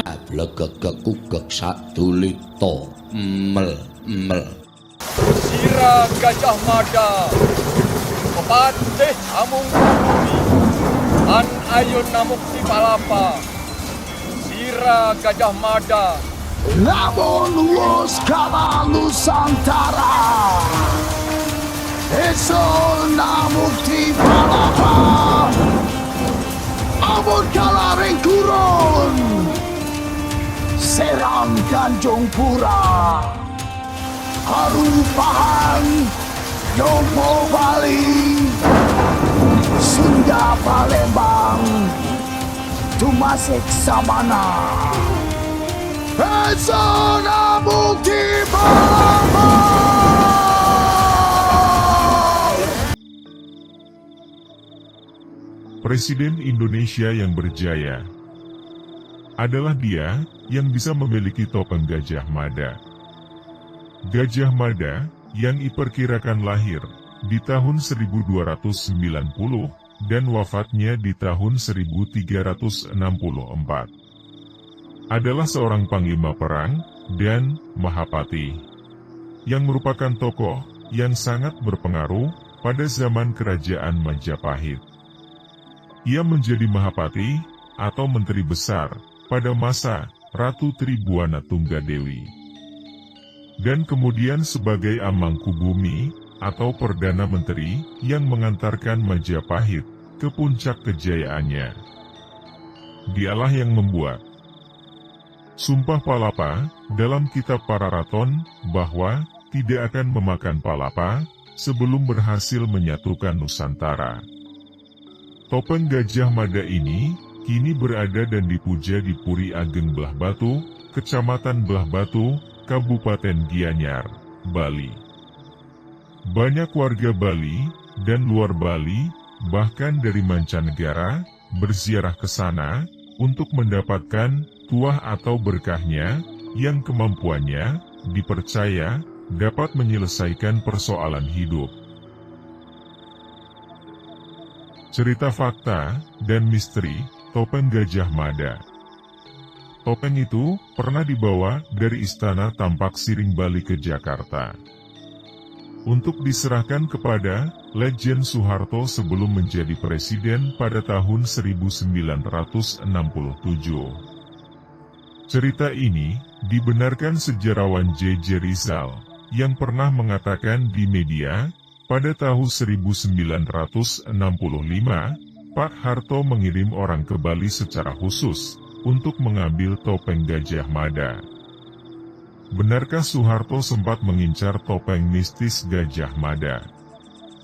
Blegegekugek sadulita mel. Sira Gajah Mada, pepatih amung bumi, an ayun namukti palapa. Sira Gajah Mada, namun wos kala Nusantara, esol namukti palapa, amun kala ring gurun, serang Tanjung Pura, Harupahan, Yopo Bali, Sunda Palembang, Tumasik Samana. Pesona Bukti Palapa. Presiden Indonesia yang berjaya adalah dia yang bisa memiliki topeng Gajah Mada. Gajah Mada yang diperkirakan lahir di tahun 1290 dan wafatnya di tahun 1364. Adalah seorang panglima perang dan mahapati yang merupakan tokoh yang sangat berpengaruh pada zaman kerajaan Majapahit. Ia menjadi mahapati atau menteri besar pada masa Ratu Tribuana Tunggadewi, dan kemudian sebagai Amangkubumi atau Perdana Menteri yang mengantarkan Majapahit ke puncak kejayaannya. Dialah yang membuat Sumpah Palapa dalam kitab Pararaton bahwa tidak akan memakan palapa sebelum berhasil menyatukan Nusantara. Topeng Gajah Mada ini kini berada dan dipuja di Puri Ageng Belah Batu, Kecamatan Belah Batu, Kabupaten Gianyar, Bali. Banyak warga Bali dan luar Bali, bahkan dari mancanegara, berziarah ke sana untuk mendapatkan tuah atau berkahnya yang kemampuannya dipercaya dapat menyelesaikan persoalan hidup. Cerita fakta dan misteri topeng Gajah Mada. Topeng itu pernah dibawa dari Istana Tampak Siring Bali ke Jakarta untuk diserahkan kepada Legend Soeharto sebelum menjadi presiden pada tahun 1967. Cerita ini dibenarkan sejarawan J.J. Rizal yang pernah mengatakan di media pada tahun 1965 Pak Harto mengirim orang ke Bali secara khusus untuk mengambil topeng Gajah Mada. Benarkah Soeharto sempat mengincar topeng mistis Gajah Mada?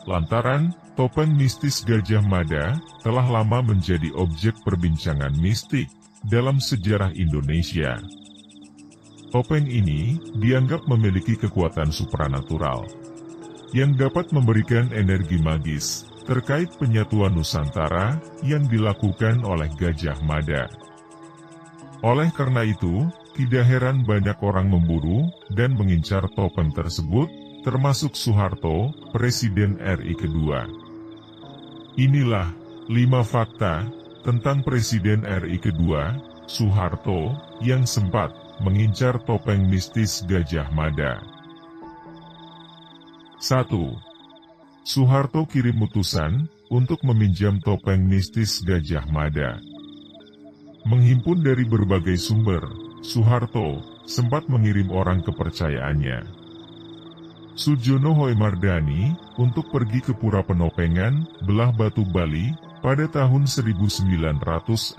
Lantaran topeng mistis Gajah Mada telah lama menjadi objek perbincangan mistik dalam sejarah Indonesia. Topeng ini dianggap memiliki kekuatan supranatural yang dapat memberikan energi magis terkait penyatuan Nusantara yang dilakukan oleh Gajah Mada. Oleh karena itu, tidak heran banyak orang memburu dan mengincar topeng tersebut, termasuk Soeharto, Presiden RI kedua. Inilah 5 fakta tentang Presiden RI kedua, Soeharto, yang sempat mengincar topeng mistis Gajah Mada. 1. Soeharto kirim utusan untuk meminjam topeng mistis Gajah Mada. Menghimpun dari berbagai sumber, Soeharto sempat mengirim orang kepercayaannya, Sujono Hoemardani, untuk pergi ke Pura Penopengan, Belah Batu, Bali, pada tahun 1967.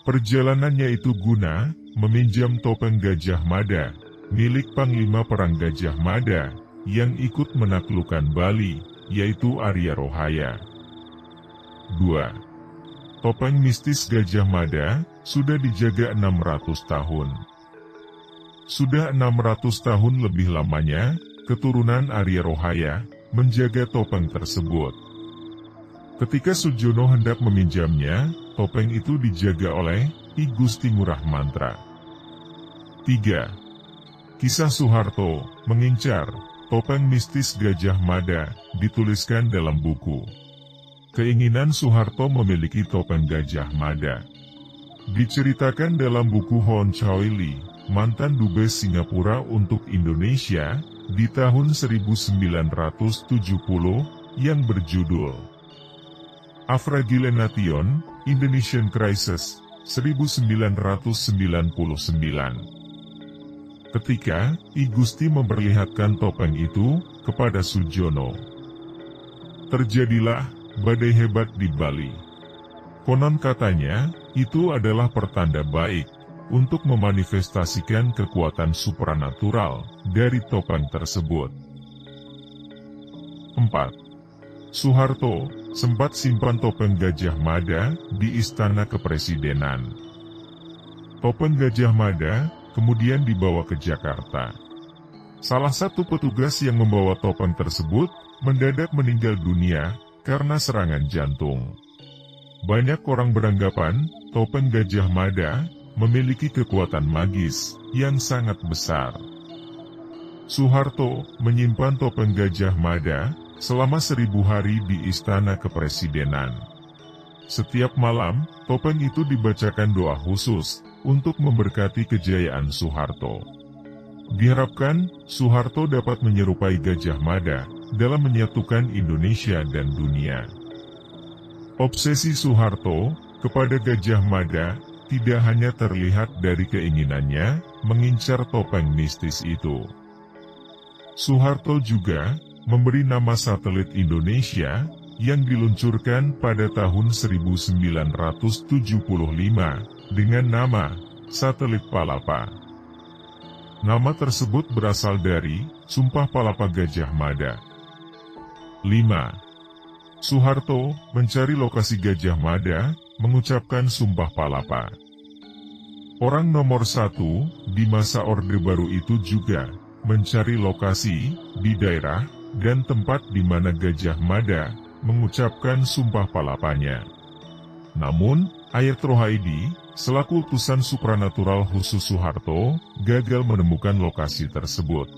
Perjalanannya itu guna meminjam topeng Gajah Mada, milik Panglima Perang Gajah Mada, yang ikut menaklukkan Bali, yaitu Arya Rohaya. 2. Topeng mistis Gajah Mada sudah dijaga 600 tahun. Sudah 600 tahun lebih lamanya, keturunan Arya Rohaya menjaga topeng tersebut. Ketika Sujono hendak meminjamnya, topeng itu dijaga oleh I Gusti Ngurah Mantra. 3. Kisah Soeharto mengincar topeng mistis Gajah Mada dituliskan dalam buku Keinginan Soeharto Memiliki Topeng Gajah Mada. Diceritakan dalam buku Hon Choi Lee, mantan Dubes Singapura untuk Indonesia, di tahun 1970, yang berjudul A Fragile Nation, Indonesian Crisis, 1999. Ketika I Gusti memperlihatkan topeng itu kepada Sujono, terjadilah badai hebat di Bali. Konon katanya, itu adalah pertanda baik untuk memanifestasikan kekuatan supranatural dari topeng tersebut. 4. Soeharto sempat simpan topeng Gajah Mada di Istana Kepresidenan. Topeng Gajah Mada kemudian dibawa ke Jakarta. Salah satu petugas yang membawa topeng tersebut mendadak meninggal dunia karena serangan jantung. Banyak orang beranggapan topeng Gajah Mada memiliki kekuatan magis yang sangat besar. Soeharto menyimpan topeng Gajah Mada selama 1000 hari di Istana Kepresidenan. Setiap malam, topeng itu dibacakan doa khusus untuk memberkati kejayaan Soeharto. Diharapkan, Soeharto dapat menyerupai Gajah Mada dalam menyatukan Indonesia dan dunia. Obsesi Soeharto kepada Gajah Mada tidak hanya terlihat dari keinginannya mengincar topeng mistis itu. Soeharto juga memberi nama satelit Indonesia yang diluncurkan pada tahun 1975 dengan nama Satelit Palapa. Nama tersebut berasal dari Sumpah Palapa Gajah Mada. 5. Soeharto mencari lokasi Gajah Mada, mengucapkan Sumpah Palapa. Orang nomor 1 di masa Orde Baru itu juga mencari lokasi di daerah dan tempat di mana Gajah Mada mengucapkan Sumpah Palapanya. Namun, Ayat Rohaidi, selaku utusan supranatural khusus Soeharto, gagal menemukan lokasi tersebut.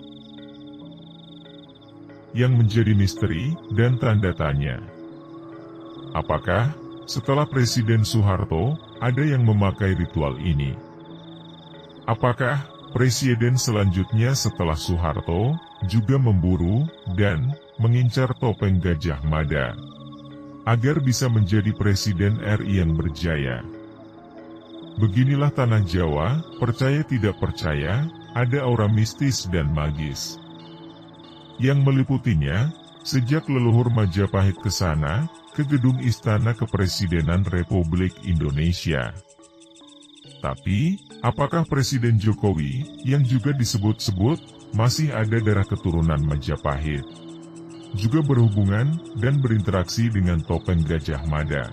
Yang menjadi misteri dan tanda tanya. Apakah setelah Presiden Soeharto ada yang memakai ritual ini? Apakah Presiden selanjutnya setelah Soeharto juga memburu dan mengincar topeng Gajah Mada agar bisa menjadi Presiden RI yang berjaya? Beginilah tanah Jawa, percaya tidak percaya, ada aura mistis dan magis yang meliputinya sejak leluhur Majapahit ke sana, ke gedung Istana Kepresidenan Republik Indonesia. Tapi, apakah Presiden Jokowi, yang juga disebut-sebut, masih ada darah keturunan Majapahit, juga berhubungan dan berinteraksi dengan topeng Gajah Mada?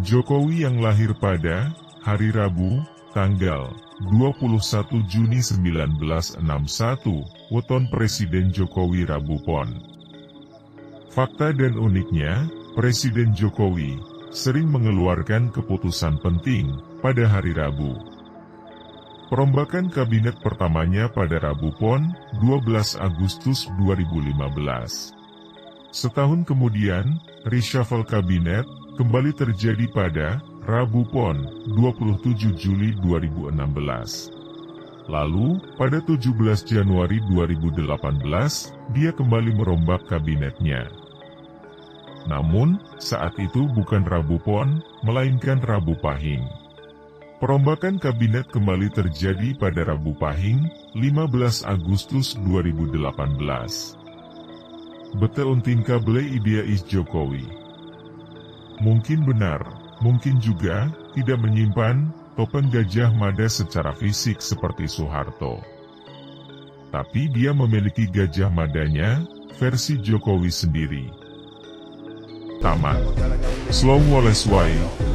Jokowi yang lahir pada hari Rabu, tanggal 21 Juni 1961, weton Presiden Jokowi Rabu Pon. Fakta dan uniknya, Presiden Jokowi sering mengeluarkan keputusan penting pada hari Rabu. Perombakan kabinet pertamanya pada Rabu Pon, 12 Agustus 2015. Setahun kemudian, reshuffle kabinet kembali terjadi pada Rabu Pon, 27 Juli 2016. Lalu, pada 17 Januari 2018, dia kembali merombak kabinetnya. Namun, saat itu bukan Rabu Pon, melainkan Rabu Pahing. Perombakan kabinet kembali terjadi pada Rabu Pahing, 15 Agustus 2018. Bete unting kable idea is Jokowi. Mungkin benar, mungkin juga tidak menyimpan topeng Gajah Mada secara fisik seperti Soeharto. Tapi dia memiliki Gajah Madanya, versi Jokowi sendiri. Tamat. Slow Wallace Way,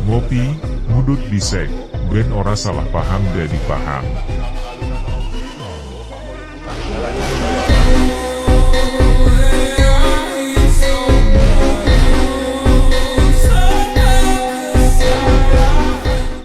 ngopi, ngudut bisek, ben ora salah paham jadi paham.